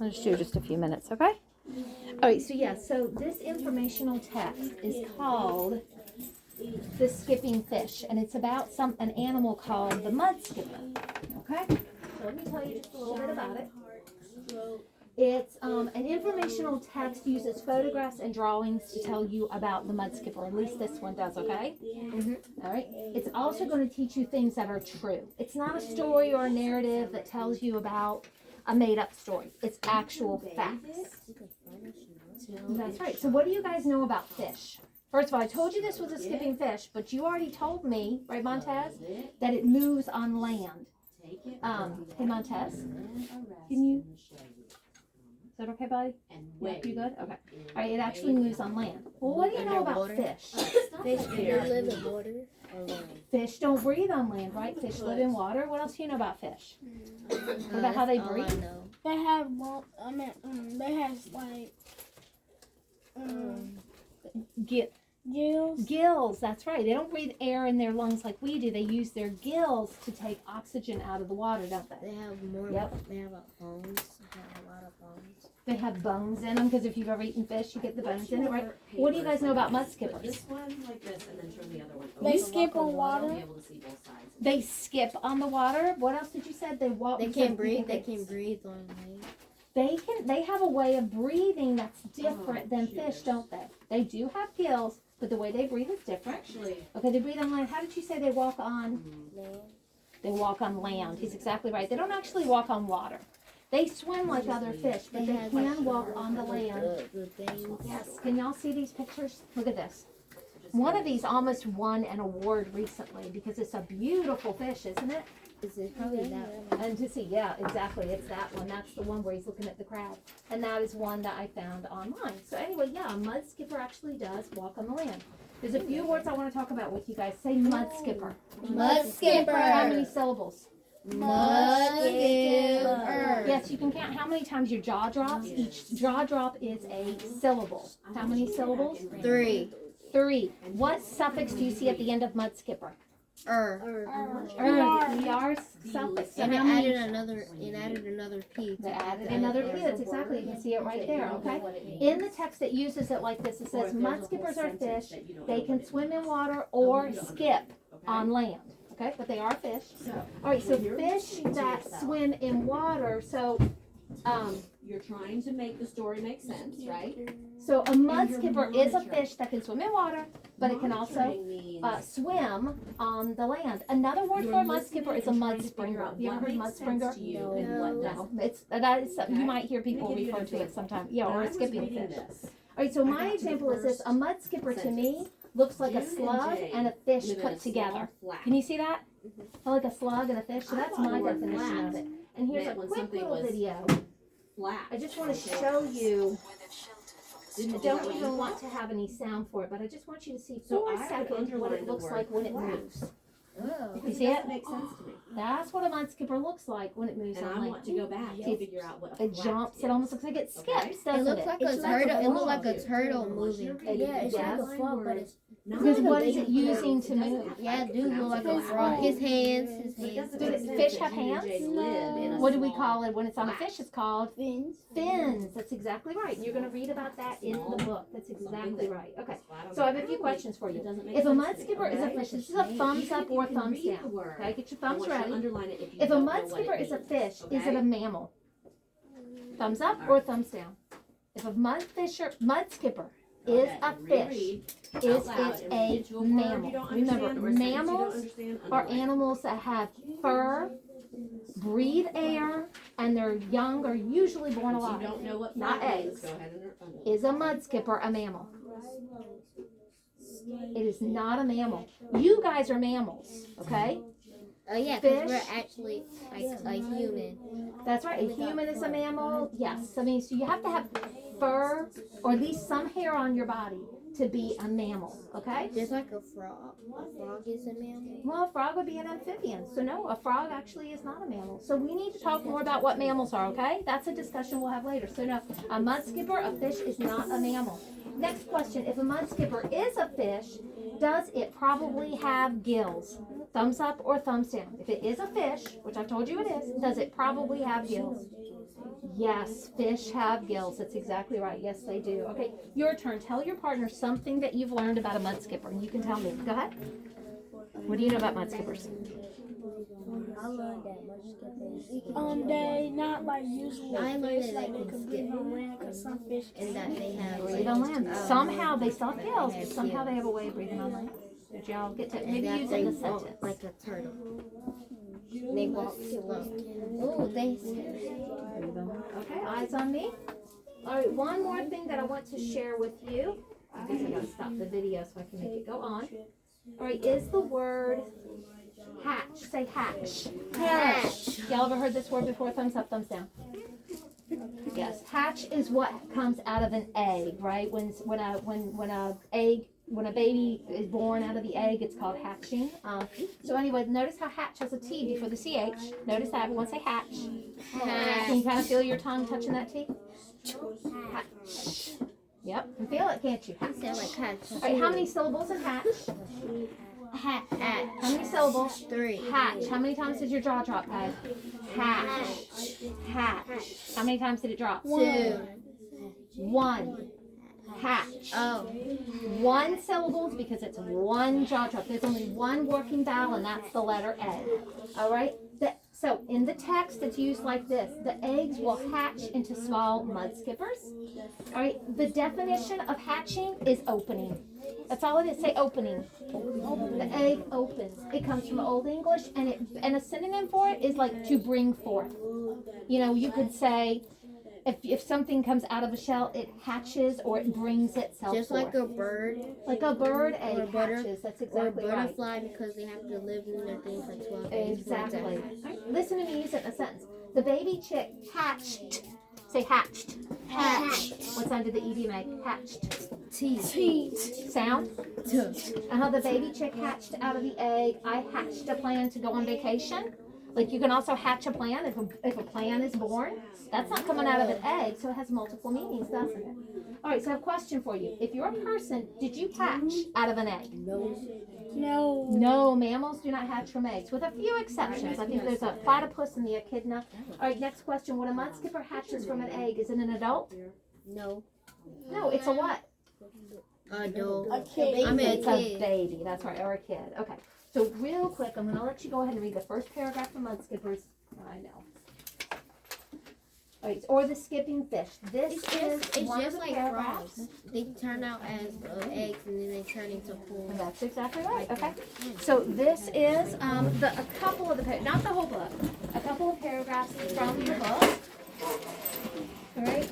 I'll just do just a few minutes, okay? All right, so yeah, so this informational text is called The Skipping Fish, and it's about an animal called the mud skipper, okay? So let me tell you just a little bit about it. It's an informational text, uses photographs and drawings to tell you about the mud skipper. At least this one does, okay? All right. It's also going to teach you things that are true. It's not a story or a narrative that tells you about a made-up story. It's actual facts. That's right. So what do you guys know about fish? First of all, I told you this was a skipping fish, but you already told me, right, Montez, that it moves on land. Hey, Montez, can you... Is that okay, buddy? Yeah, you good? Okay. All right, it actually moves on land. Well, what do you know about fish? Fish live in water or land? Fish don't breathe on land, right? Fish live in water. What else do you know about fish? What about how they breathe? They have, they have like, gills. Gills, that's right. They don't breathe air in their lungs like we do. They use their gills to take oxygen out of the water, don't they? They have more. Yep. They have bones. They have a lot of bones. They have bones in them because if you've ever eaten fish, you get the bones in it, right? What do you guys know about mud skippers? This one like this, and then turn the other one over. They skip on water. Be able to see both sides. They skip on the water. What else did you say? They walk. They can't breathe. They can breathe on land. They have a way of breathing that's different than fish, don't they? They do have gills, but the way they breathe is different. Actually, Okay, they breathe on land. How did you say they walk on? Land. They walk on land. He's exactly right. They don't actually walk on water. They swim like other fish, but they can walk on the land. The things. Yes. Can y'all see these pictures? Look at this. One of these almost won an award recently because it's a beautiful fish, isn't it? Is it probably that one? And to see, yeah, exactly. It's that one. That's the one where he's looking at the crab. And that is one that I found online. So anyway, yeah, a mud skipper actually does walk on the land. There's a few words I want to talk about with you guys. Say mud skipper. Mud skipper. How many syllables? Mud skipper. Yes, you can count how many times your jaw drops. Each jaw drop is a syllable. How many syllables? 3. 3. What suffix do you see at the end of mud skipper? The ER suffix. So And it how many? added another P. They added another P. That's exactly. You can see it right there. Okay. In the text, it uses it like this. It says mud skippers are fish. They can swim in water or skip on land. Okay, but they are fish. All right. So fish that swim in water. So, you're trying to make the story make sense, right? so a mud skipper is a fish that can swim in water, but it can also swim on the land. Another word for a mud skipper is a mud springer. Have you ever heard mud springer? No. That is something you might hear people refer to it sometimes. Yeah, or a skipping fish. All right, so my example is this. A mud skipper to me looks like a slug and a fish put together. Can you see that? Like a slug and a fish. So that's my definition of it. And here's a quick little video. I just want to show you. I don't even want to have any sound for it, but I just want you to see for a second what it looks like when it moves. You see it? That makes sense to me. That's what a mud skipper looks like when it moves And on I land. want to go back and figure out what It jumps. It almost looks like it skips, doesn't it? It looks like a turtle. It looks like a turtle moving. Yeah, it's like a frog, but it's Because what is it using to move? yeah, it do look like a frog. His hands. Do fish have hands? What do we call it when it's on a fish? It's called Fins. fins. That's exactly right. And you're going to read about that in the book. That's exactly right. Okay. So I have a few questions for you. If a mud skipper is a fish, this is a thumbs up or thumbs down. Okay, get your thumbs ready. If a mud skipper is a fish, is it a mammal? Thumbs up or thumbs down? If a mud skipper is a fish, is it a mammal? Remember, mammals are animals that have fur, breathe air, and their young are usually born alive. Not eggs. Is a mud skipper a mammal? It is not a mammal. You guys are mammals, okay? Yeah, because we're actually like a human. That's right. A human is a mammal. Yes. I mean, so you have to have fur or at least some hair on your body to be a mammal, okay? Just like a frog. A frog is a mammal. Well, a frog would be an amphibian. So no, a frog actually is not a mammal. So we need to talk more about what mammals are, okay? That's a discussion we'll have later. So no, a mud skipper, a fish, is not a mammal. Next question, if a mud skipper is a fish, does it probably have gills? Thumbs up or thumbs down? If it is a fish, which I told you it is, does it probably have gills? Yes, fish have gills. That's exactly right. Yes, they do. Okay, your turn. Tell your partner something that you've learned about a mud skipper, and you can tell me. Go ahead. What do you know about mud skippers? I learned that much skippers. They not like usual I learned fish, that like they they can could breathe skip. on land, cause some fish And that they have Breathe on land. Somehow they still have gills, but somehow they have a way of breathing on land. Did y'all get to maybe use it in a sentence? like a turtle. They walk slow. Oh, they. Okay, eyes on me. All right, one more thing that I want to share with you. I guess I gotta stop the video so I can make it go on. All right, is the word hatch. Say hatch. Hatch. Y'all ever heard this word before? Thumbs up, thumbs down. Yes, hatch is what comes out of an egg, right? When a baby is born out of the egg, it's called hatching. So anyway, notice how hatch has a T before the CH. Notice that. Everyone say hatch. Can you kind of feel your tongue touching that T? Hatch. Yep, you feel it, can't you? Hatch. Sound like hatch. All right, how many syllables in hatch? Hatch. How many syllables? 3. Hatch. How many times did your jaw drop, guys? Hatch. Hatch. How many times did it drop? 2. 1. Hatch. Oh. 1 syllables because it's 1 jaw drop. There's only 1 working vowel, and that's the letter A. All right? So in the text, it's used like this. The eggs will hatch into small mud skippers. All right? The definition of hatching is opening. That's all it is. Say opening. The egg opens. It comes from Old English, and a synonym for it is like to bring forth. You know, you could say, if something comes out of a shell, it hatches or it brings itself Just forth. like a bird. Like a bird egg Or butter- hatches. That's Or a exactly right. butterfly because they have to live in their things for 12 days. Exactly. Right. Listen to me use it in a sentence. The baby chick hatched. Say hatched. Hatch. What sound did the ED make? Hatched. T. Sound? And how the baby chick hatched out of the egg. I hatched a plan to go on vacation. Like you can also hatch a plan if a plan is born. That's not coming out of an egg, so it has multiple meanings, doesn't it? All right, so I have a question for you. If you're a person, did you hatch out of an egg? No. No, mammals do not hatch from eggs, with a few exceptions. I think there's a platypus and the echidna. All right, next question. When a mud skipper hatches from an egg, is it an adult? No. No, it's a what? Adult. A kid. I mean, It's a a kid. baby, that's right, or a kid. Okay, so real quick, I'm going to let you go ahead and read the first paragraph of mud skippers. I know. All right, or the skipping fish. This is It's one just of the like paragraphs. frogs. They turn out as eggs and then they turn into pools. That's exactly right. Okay. So this is a couple of the not the whole book, a couple of paragraphs from the book. All right.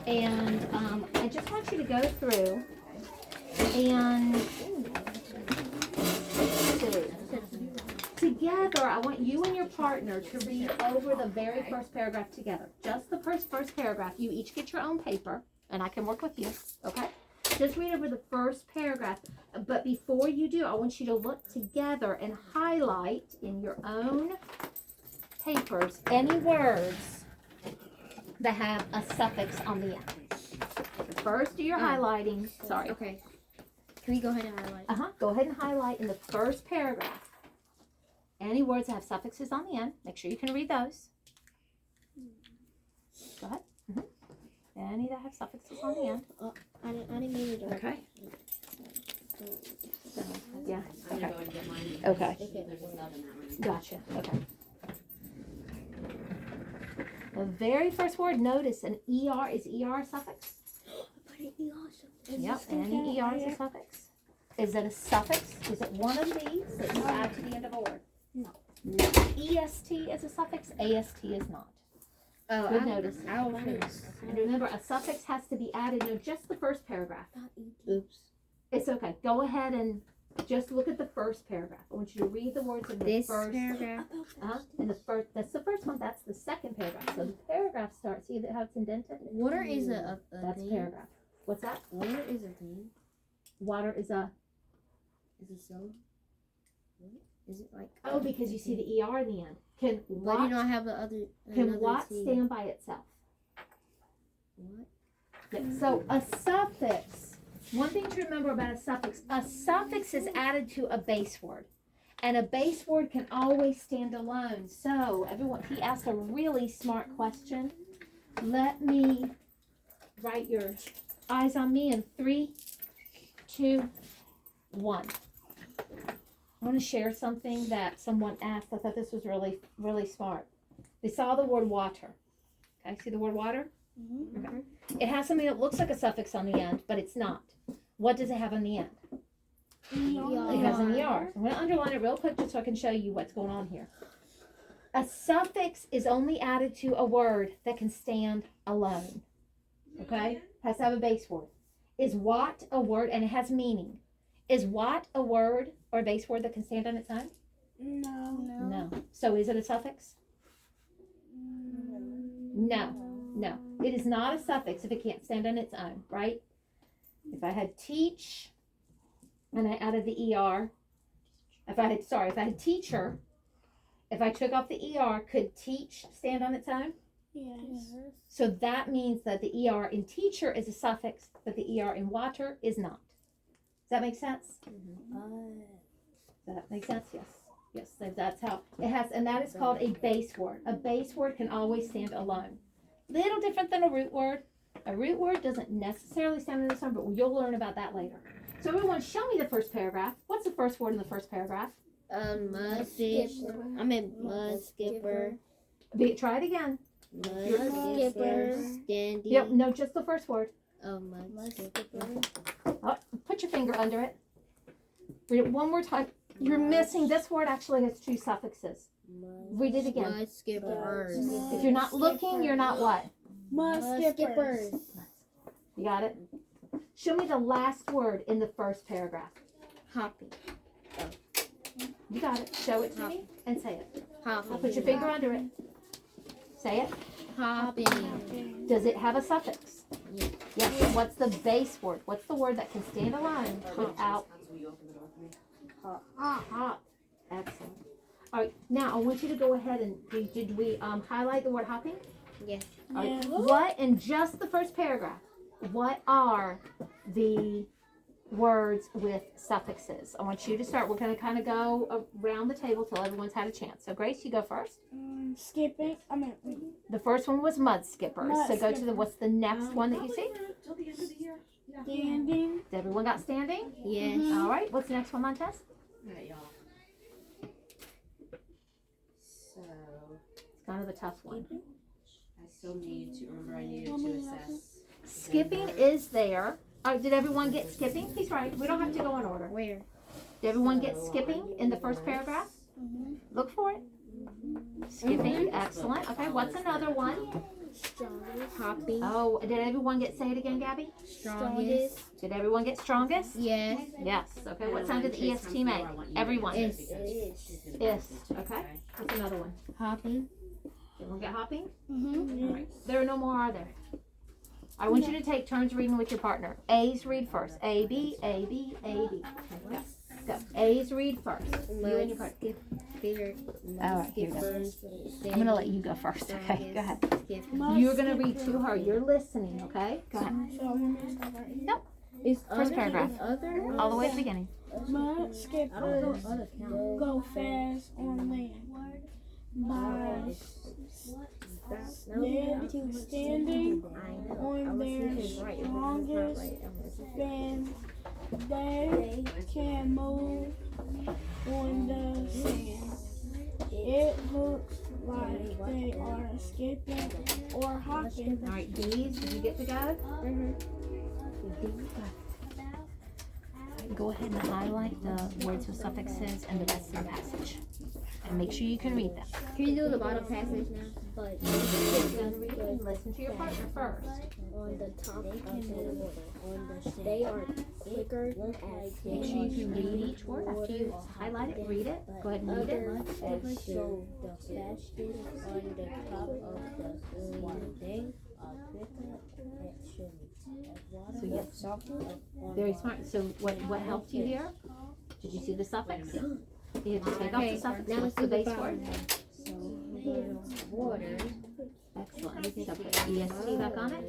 And I just want you to go through and together. I want you and your partner to read over the very first paragraph together. Just the first paragraph. You each get your own paper, and I can work with you. Okay. Just read over the first paragraph. But before you do, I want you to look together and highlight in your own papers any words that have a suffix on the end. First, do your highlighting. Sorry. Okay. Can we go ahead and highlight? Go ahead and highlight in the first paragraph any words that have suffixes on the end. Make sure you can read those. Go ahead. Any that have suffixes on the end. I didn't mean it. Okay. Yeah. I'm Okay. gonna go and get mine. Okay. There's a sub in that one. Gotcha. Okay. The very first word, notice an ER. Is ER a suffix? Yep. Any ER is a suffix. Is it a suffix? Is it one of these that you add to the end of a word? No. EST is a suffix. AST is not. Oh, Good notice. notice. And remember, a suffix has to be added in just the first paragraph. Oops. It's okay. Go ahead and just look at the first paragraph. I want you to read the words in the This first paragraph. in the first. That's the first one. That's the second paragraph. So the paragraph starts. See how it's indented? Water is a That's thing. paragraph. What's that? Water is a thing. Water is a. Is it so? Is it like? Oh, because you see the ER in the end. Can But you what? don't have the other. Can another what T. stand by itself? What? Yeah, so a suffix, one thing to remember about a suffix is added to a base word. And a base word can always stand alone. So, everyone, he asked a really smart question. Let me write your eyes on me in 3, 2, 1. I want to share something that someone asked. I thought this was really, really smart. They saw the word water. Okay, see the word water? Okay. It has something that looks like a suffix on the end, but it's not. What does it have on the end? It has an ER. I'm going to underline it real quick just so I can show you what's going on here. A suffix is only added to a word that can stand alone. Okay? Has to have a base word. Is what a word, and it has meaning. Is what a word or a base word that can stand on its own? No. So is it a suffix? No. It is not a suffix if it can't stand on its own, right? If I had teach and I added the ER, if I had teacher, if I took off the ER, could teach stand on its own? Yes. So that means that the ER in teacher is a suffix, but the ER in water is not. Does that make sense? Does that make sense? Yes, that's how it has, and that is called a base word. A base word can always stand alone. Little different than a root word. A root word doesn't necessarily stand on its own, but you'll learn about that later. So everyone, show me the first paragraph. What's the first word in the first paragraph? Mud skipper. Try it again. Mud skipper. Standing. Yep, no, just the first word. Mud skipper. Oh, put your finger under it. Read it one more time. You're missing, this word actually has 2 suffixes. Read it again. Mud skippers. If you're not looking, you're not what? Mud skippers. You got it? Show me the last word in the first paragraph. Hopping. You got it. Show it to me and say it. Hopping. Put your finger under it. Say it. Hopping. Does it have a suffix? Yes. Yes. What's the base word? What's the word that can stand alone without? Hop. Excellent. All right. Now I want you to go ahead and did we highlight the word hopping? Yes. All right. What in just the first paragraph? What are the words with suffixes? I want you to start. We're going to kind of go around the table till everyone's had a chance. So Grace, you go first. Skipping. The first one was mud skippers. Mud So go to skipper. what's the next one that you see? Till the end of the year. Yeah. Standing. Everyone got standing? Yes. All right. What's the next one, Montez? Alright, y'all. So, It's kind of a tough one. I still need to remember I needed to assess. Skipping is there. Did everyone get skipping? He's right. We don't have to go in order. Where? Did everyone get skipping in the first paragraph? Look for it. Skipping. Excellent. Okay. What's another one? Hopping. Oh, did everyone get, say it again, Gabby? Strongest. Did everyone get strongest? Yes. Yes. Okay. What sound did the EST make? Everyone. Is. Ist. Okay. What's another one? Hopping. Everyone get hopping? Mm-hmm. There are no more, are there? I want you to take turns reading with your partner. A's read first. A, B, A, B, A, B. Okay, go. A's read first. You and your partner. All right, here we go. I'm going to let you go first. Okay, go ahead. You're going to read to her. You're listening, okay? Go ahead. Nope. First paragraph. All the way to the beginning. Mud skippers go fast on land. By standing on their strongest fins, they can move on the sand. It looks like they are skipping or hopping. All right, D's, did you get to go? Go ahead and highlight the words with suffixes and the rest of the passage. And make sure you can read them. Can you do the bottom passage now? Listen to your partner first. On the top of the they are quicker Make sure you can read each word after you highlight it, read it. Go ahead and read it. and so the fastest on the top of the they are quicker So yes, very smart. So what helped you here? Did you see the suffix? You have to take off the suffix. Now What's let's the do the base word? water. Excellent. So put EST back on it.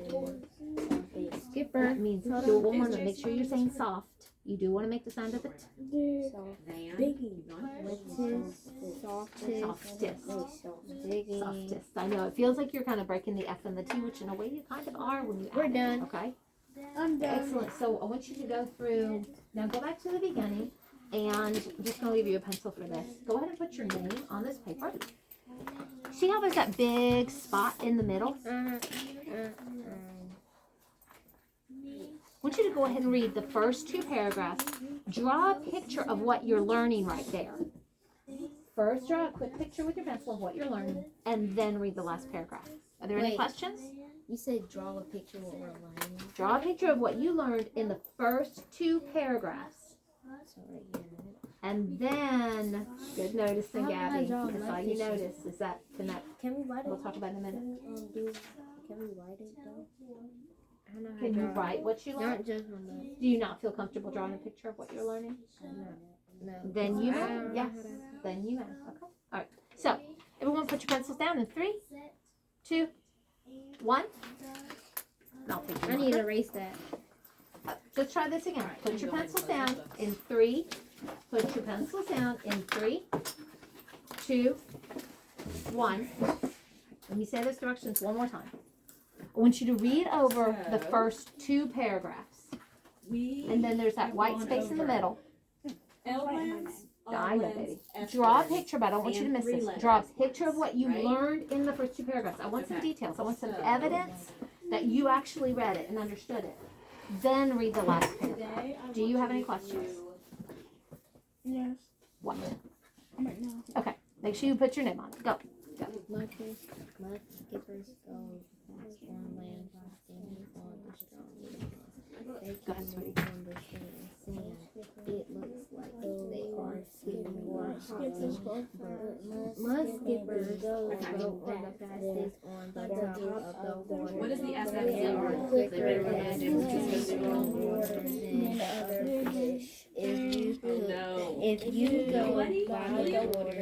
Skipper. That means do it one more time. Make sure you're saying soft. You do want to make the sound of it. Van. Biggie. Softest. Softest. Softest. Digging. Softest. I know it feels like you're kind of breaking the F and the T, which in a way you kind of are when you We're add it, done. okay? I'm done. Excellent. So I want you to go through. Now go back to the beginning, and I'm just going to leave you a pencil for this. Go ahead and put your name on this paper. See how there's that big spot in the middle? I want you to go ahead and read the first 2 paragraphs. Draw a picture of what you're learning right there. First, draw a quick picture with your pencil of what you're learning, and then read the last paragraph. Are there any Wait. questions? You said draw a picture of what we're learning. Draw a picture of what you learned in the first 2 paragraphs. So right here. And then, good noticing, How can I Gabby. draw That's my all you picture? notice is that connect. Can we write it? We'll talk about it in a minute. Can we write it though? I don't know how Can to you draw. write what you learned? Not just on the. Do you not feel comfortable drawing a picture of what you're learning? No. Then you I may. don't know Yes. how to- Then you may. Okay. All right. So, everyone put your pencils down in 3, 2, 1. And I'll take your I need to marker. erase that. Let's try this again. Put your pencils down in 3. Put your pencils down in 3, 2, 1. Let me say those directions one more time. I want you to read over the first 2 paragraphs. And then there's that white space in the middle. L-lens, I know, O-lens, baby. S Draw a lens. picture, but I don't want you to and miss 3 this. letters. Draw a picture of what you Right? learned in the first 2 paragraphs. I want some Okay. details. I want some So- evidence that you actually read it and understood it. Then read the last paragraph. Today, I Do you want have any to questions? Yes. What? I'm right now. Okay. Make sure you put your name on it. Go. Mud skippers go fast on land, standing on the strong. They Go ahead, can sweetie. move on the sand. It looks like they are skipping water. Mud skippers go on the fastest on the top of the water. What is the They SFC? are quicker and faster on water than other fish. If you Oh, no. go Nobody? by the water.